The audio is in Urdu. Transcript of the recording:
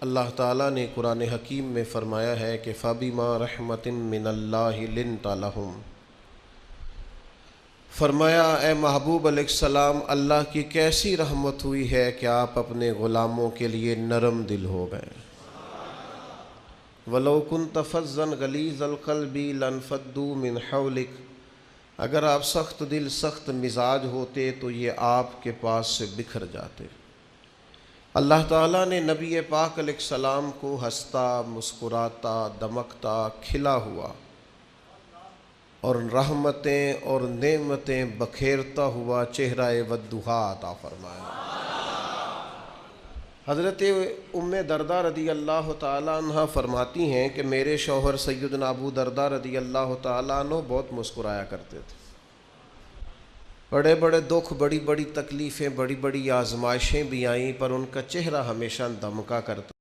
اللہ تعالیٰ نے قرآن حکیم میں فرمایا ہے کہ فَبِمَا رَحْمَةٍ مِّنَ اللَّهِ لِنْتَ لَهُمْ، فرمایا اے محبوب علیہ السلام، اللہ کی کیسی رحمت ہوئی ہے کہ آپ اپنے غلاموں کے لیے نرم دل ہو گئے۔ وَلَوْ كُنْتَ فَظًّا غَلِيظَ الْقَلْبِ لَانفَضُّوا مِنْ حَوْلِكَ، اگر آپ سخت دل سخت مزاج ہوتے تو یہ آپ کے پاس سے بکھر جاتے۔ اللہ تعالیٰ نے نبی پاک علیہ السلام کو ہنستا، مسکراتا، دمکتا، کھلا ہوا اور رحمتیں اور نعمتیں بکھیرتا ہوا چہرہ والضحیٰ عطا فرمایا۔ حضرت ام دردہ رضی اللہ تعالیٰ عنہ فرماتی ہیں کہ میرے شوہر سیدنا ابو دردہ رضی اللہ تعالیٰ عنہ بہت مسکرایا کرتے تھے۔ بڑے بڑے دکھ، بڑی بڑی تکلیفیں، بڑی بڑی آزمائشیں بھی آئیں، پر ان کا چہرہ ہمیشہ دمکا کرتا